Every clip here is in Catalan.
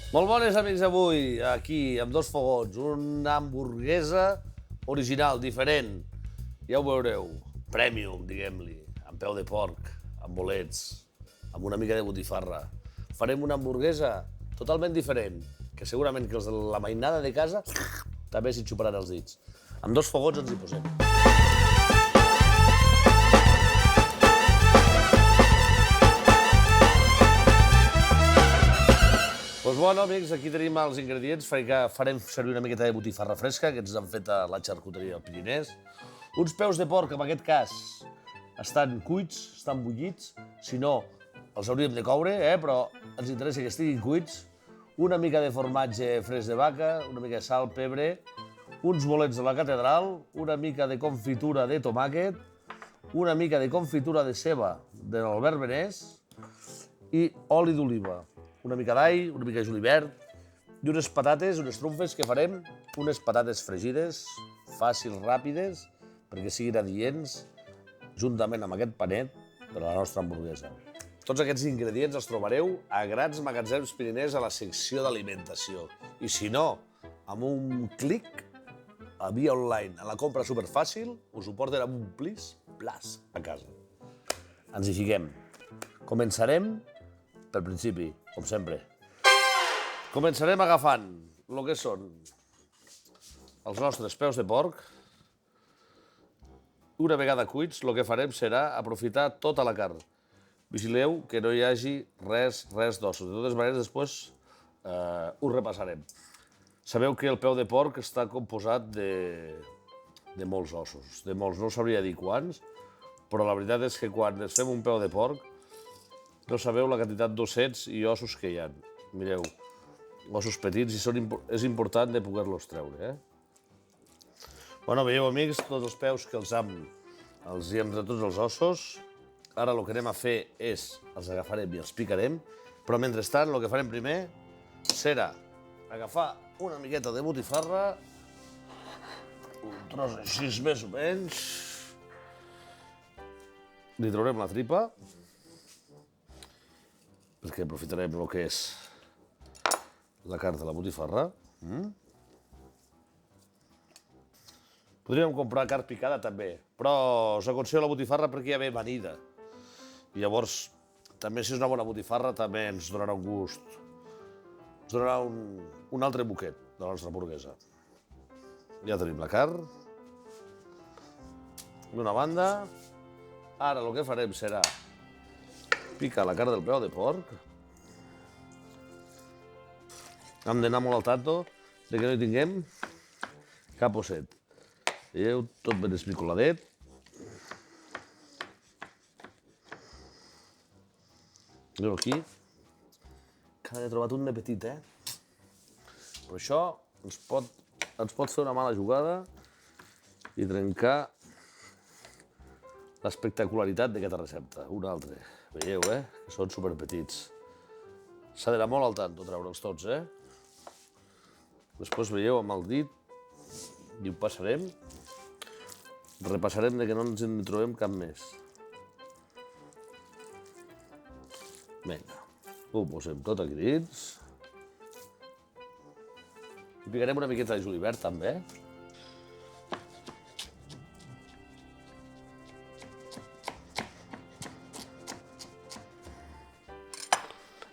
Molt bones, amics, avui, aquí, amb dos fogons. Una hamburguesa original, diferent. Ja ho veureu. Premium, diguem-li. Amb peu de porc, amb bolets, amb una mica de botifarra. Farem una hamburguesa totalment diferent, que segurament que els de la mainada de casa també s'hi xuparan els dits. Amb dos fogons ens hi posem. Doncs bueno, amics, aquí tenim els ingredients. Farem servir una miqueta de botifarra fresca, que ens han fet a la xarcuteria del Pirinès. Uns peus de porc, en aquest cas, estan cuits, estan bullits. Si no, els hauríem de coure, però ens interessa que estiguin cuits. Una mica de formatge fresc de vaca, una mica de sal, pebre, uns bolets de la catedral, una mica de confitura de tomàquet, una mica de confitura de ceba de l'Albert Benés i oli d'oliva. Una mica d'all, una mica de julivert i unes patates, unes trumfes que farem, unes patates fregides, fàcils, ràpides, perquè siguin adients, juntament amb aquest panet per a la nostra hamburguesa. Tots aquests ingredients els trobareu a Grans Magatzems Pirinès a la secció d'alimentació. I si no, amb un clic, a via online, a la compra superfàcil, us ho porten amb un plis a casa. Ens hi fiquem. Començarem pel principi, com sempre. Començarem agafant el que són els nostres peus de porc. Una vegada cuits, el que farem serà aprofitar tota la carn. Vigileu que no hi hagi res d'ossos. De totes maneres, després ho repassarem. Sabeu que el peu de porc està composat de molts ossos, de molts, no us sabria dir quants, però la veritat és que quan ens fem un peu de porc no sabeu la quantitat d'ossets i ossos que hi ha. Mireu, ossos petits i és important de poder-los treure. Bueno, veieu, amics, tots els peus que els hi hem tret tots els ossos. Ara el que anem a fer és, els agafarem i els picarem, però mentrestant el que farem primer serà agafar una miqueta de botifarra, un tros així més o menys, li traurem la tripa, perquè aprofitarem el que és la carn de la botifarra. Podríem comprar carn picada també, però us aconsello la botifarra perquè ja ve amanida. I llavors, també si és una bona botifarra, també ens donarà un gust. Ens donarà un altre buquet de la nostra hamburguesa. Ja tenim la carn. D'una banda, ara el que farem serà picar la carn del peu de porc. Hem d'anar molt al tanto de que no hi tinguem cap osset. Veieu, tot ben esmicoladet. Veieu aquí? Que n'he trobat un de petit, Però això ens pot fer una mala jugada i trencar l'espectacularitat d'aquesta recepta. Un altre. Veieu, que són superpetits. S'ha d'anar molt al tanto, treure'ls tots, Després veieu amb el dit i ho passarem. Repassarem que no ens en trobem cap més. Vinga, ho posem tot aquí dins. I picarem una miqueta de julivert, també.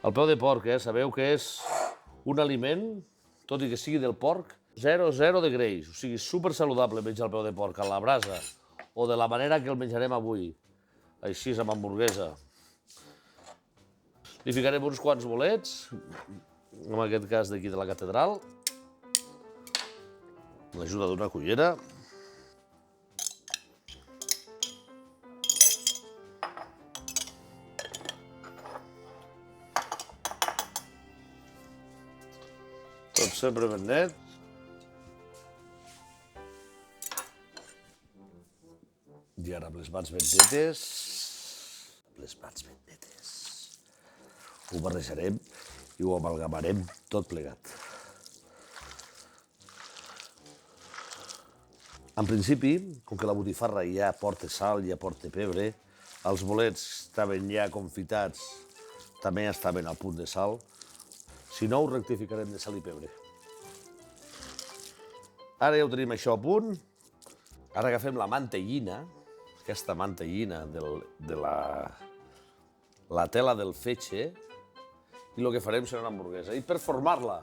El peu de porc, sabeu que és un aliment, tot i que sigui del porc, 0 de greix. O sigui, super saludable menjar el peu de porc a la brasa o de la manera que el menjarem avui, així amb hamburguesa. Li ficarem uns quants bolets, en aquest cas d'aquí de la catedral, amb l'ajuda d'una cullera. Tot sempre ben net. I ara amb les mans ben netes, ho barrejarem i ho amalgamarem tot plegat. En principi, com que la botifarra ja porta sal, ja porta pebre, els bolets estaven ja confitats, també estaven al punt de sal, Si no, ho rectificarem de sal i pebre. Ara ja ho tenim això a punt. Ara agafem la mantellina, aquesta mantellina de la tela del fetge, i el que farem serà una hamburguesa. I per formar-la,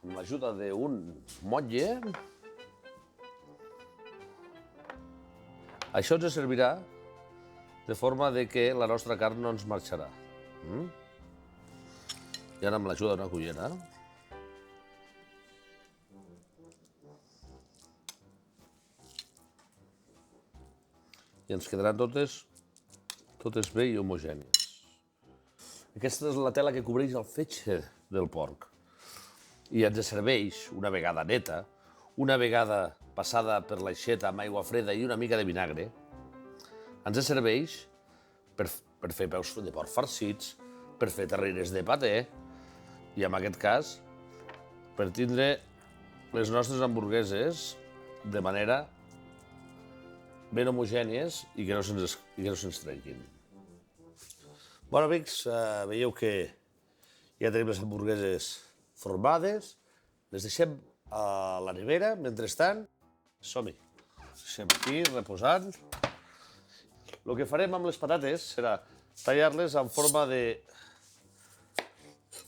amb l'ajuda d'un motlle, això ens servirà de forma que la nostra carn no ens marxarà. I ara amb l'ajuda d'una cullera, i ens quedaran totes bé i homogènies. Aquesta és la tela que cobreix el fetge del porc i ens serveix, una vegada neta, una vegada passada per l'aixeta amb aigua freda i una mica de vinagre, ens serveix per fer peus de porc farcits, per fer terrines de paté i, en aquest cas, per tindre les nostres hamburgueses de manera ben homogènies i que no se'ns trenquin. Bueno, amics, veieu que ja tenim les hamburgueses formades, les deixem a la nevera, mentrestant, som-hi. Les deixem aquí, reposant. El que farem amb les patates serà tallar-les en forma de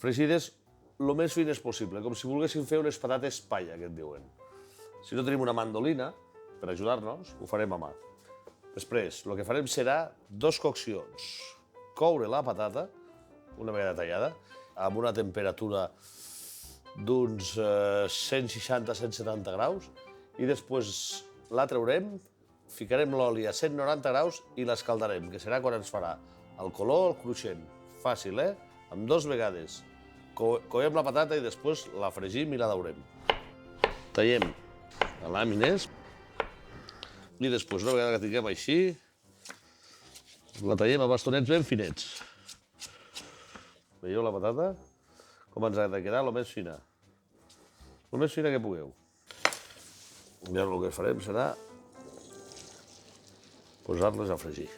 fregides el més fines possible, com si volguéssim fer unes patates palla, que en diuen. Si no tenim una mandolina, per ajudar-nos, ho farem a mà. Després, el que farem serà 2 coccions. Coure la patata, una vegada tallada, amb una temperatura d'uns 160-170 graus, i després la traurem, ficarem l'oli a 190 graus i l'escaldarem, que serà quan ens farà el color, el cruixent. Fàcil, eh? Amb 2 vegades. Coem la patata i després la fregim i la daurem. Tallem a làmines i després, una vegada que tinguem així, la tallem a bastonets ben finets. Veieu la patata? Com ens ha de quedar? El més fina. El més fina que pugueu. I ara el que farem serà posar-les a fregir.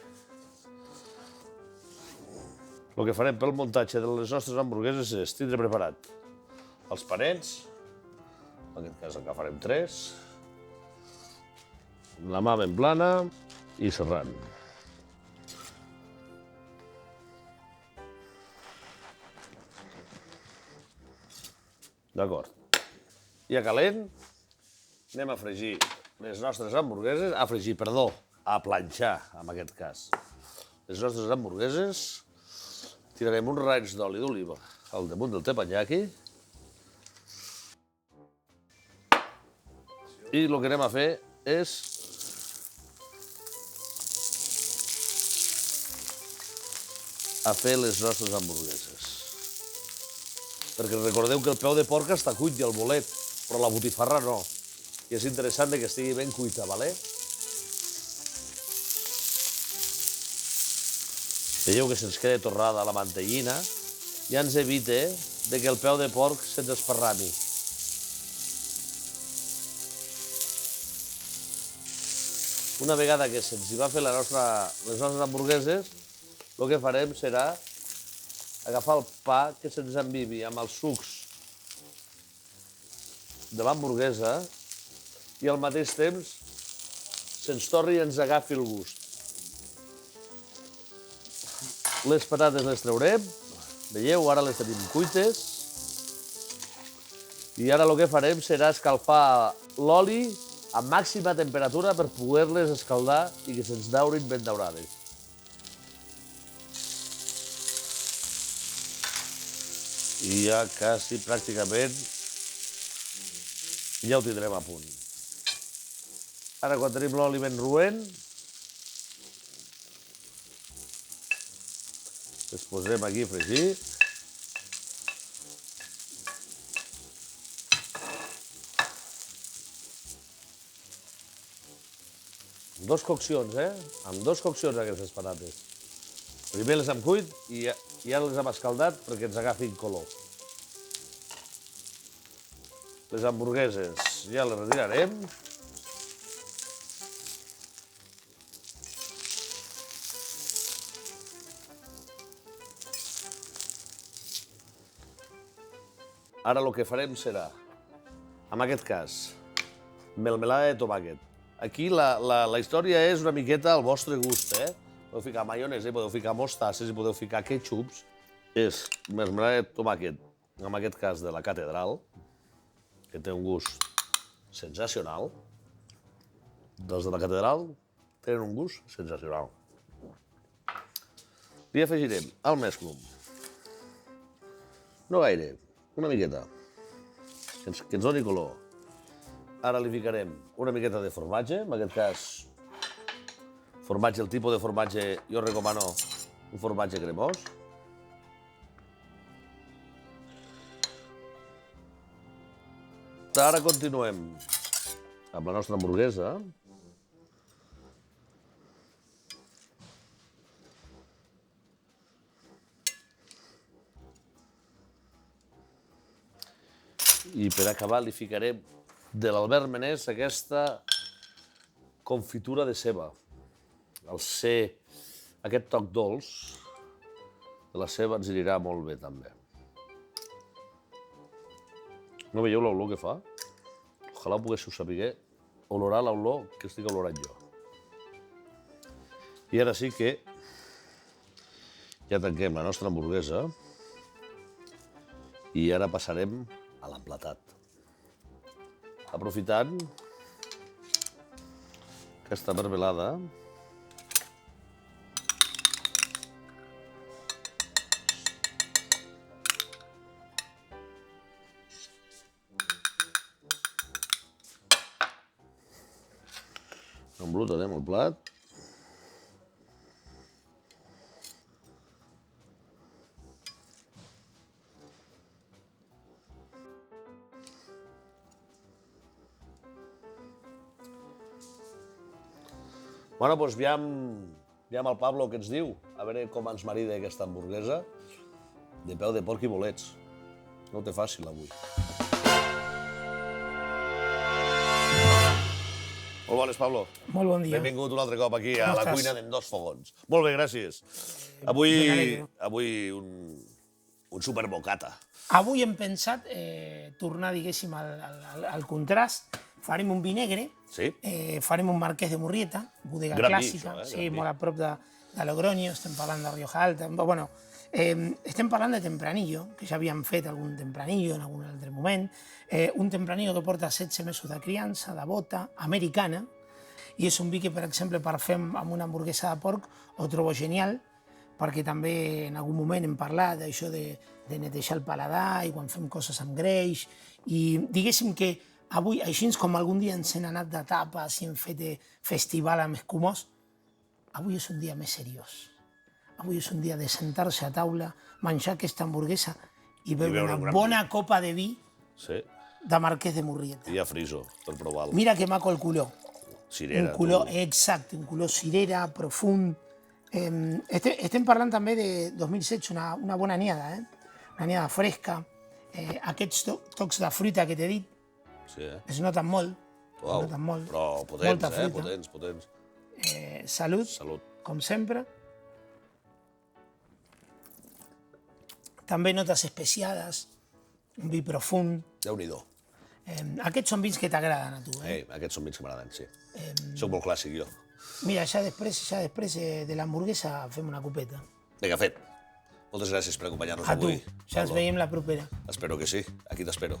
El que farem pel muntatge de les nostres hamburgueses és tindre preparat els panets, en aquest cas en agafarem 3, la mà ben plana i serrant. D'acord. Ja calent, anem a fregir les nostres hamburgueses, a planxar, en aquest cas. Les nostres hamburgueses, tirarem uns raig d'oli d'oliva al damunt del teppanyaki i el que anem a fer és fer les nostres hamburgueses. Perquè recordeu que el peu de porc està cuit i el bolet, però la botifarra no. I és interessant que estigui ben cuita, ¿vale? Veieu que se'ns queda torrada la mantellina i ens evita que el peu de porc se'ns esparrami. Una vegada que se'ns hi va fer les nostres hamburgueses, el que farem serà agafar el pa que se'ns embibi amb els sucs de l'hamburguesa i al mateix temps se'ns torri i ens agafi el gust. Les patates les traurem, veieu, ara les tenim cuites, i ara el que farem serà escalfar l'oli a màxima temperatura per poder-les escaldar i que se'ns daurin ben daurades. I ja quasi pràcticament ja ho tindrem a punt. Ara, quan tenim l'oli ben roent, les posem aquí a fregir. Amb 2 coccions, Amb 2 coccions aquestes patates. Primer les hem cuit i ja les hem escaldat perquè ens agafin color. Les hamburgueses ja les retirarem. Ara el que farem serà, en aquest cas, melmelada de tomàquet. Aquí la història és una miqueta al vostre gust, eh? Podeu ficar maionesa, podeu ficar mostasses, podeu ficar ketchups. És melmelada de tomàquet, en aquest cas de la Catedral, que té un gust sensacional. Dels de la Catedral tenen un gust sensacional. Li afegirem el mesclum. No gaire, una miqueta, que ens doni color. Ara li ficarem una miqueta de formatge, en aquest cas, formatge, el tipus de formatge, jo recomano un formatge cremós. Ara continuem amb la nostra hamburguesa. I per acabar li ficarem de l'Albert Menès aquesta confitura de ceba. Al ser aquest toc dolç de la ceba ens anirà molt bé també. No veieu l'olor que fa? Ojalà ho poguéssiu saber olorar l'olor que estic olorant jo. I ara sí que ja tanquem la nostra hamburguesa i ara passarem a l'emplatat. Aprofitant aquesta mermelada, embrutarem el plat. Bueno, doncs veiem el Pablo que ens diu, a veure com ens marida aquesta hamburguesa de peu de porc i bolets. No ho té fàcil, avui. Molt bones, Pablo. Molt bon dia. Benvingut un altre cop aquí a la cuina d'en Dos Fogons. Molt bé, gràcies. Avui un superbocata. Avui hem pensat tornar, diguéssim, al contrast. Farem un vi negre, Sí? farem un marquès de Murrieta, bodega Gran vi, clàssica, això, sí, gran vi. molt a prop de Logroño, estem parlant de Rioja Alta, bueno, estem parlant de Tempranillo, que ja havíem fet algun Tempranillo en algun altre moment, un Tempranillo que porta 16 mesos de criança, de bota, americana, i és un vi que, per exemple, per fer amb una hamburguesa de porc ho trobo genial, perquè també en algun moment hem parlat d'això de netejar el paladar i quan fem coses amb greix, i diguéssim que avui, així com algun dia ens hem anat de tapes i hem fet festival amb escumós, avui és un dia més seriós. Avui és un dia de sentar-se a taula, menjar aquesta hamburguesa i beure una bona copa de vi de Marquès de Murrieta. I a friso, per provar-lo. Mira que maco el color. Cirera. Un color, exacte, un color cirera, profund. Estem parlant també de 2016, una bona anyada, una anyada fresca. Aquests tocs de fruita que t'he dit, es noten molt. Però potents, potents. Salut, com sempre. També notes especiades, un vi profund. Déu-n'hi-do. Aquests són vins que t'agraden a tu, Aquests són vins que m'agraden, sí. Soc molt clàssic, jo. Mira, ja després de l'hamburguesa fem una copeta. Vinga, fet. Moltes gràcies per acompanyar-nos A tu, avui. ja ens veiem la propera. Espero que sí, aquí t'espero.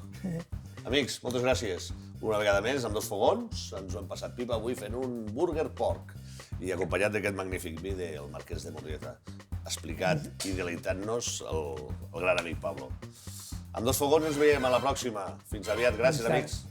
Amics, moltes gràcies. Una vegada més, amb Dos Fogons, ens ho hem passat pipa avui fent un burger porc i acompanyat d'aquest magnífic vi del Marquès de Murrieta, explicat i deleitant-nos el gran amic Pablo. Amb Dos Fogons ens veiem a la pròxima. Fins aviat. Gràcies, amics.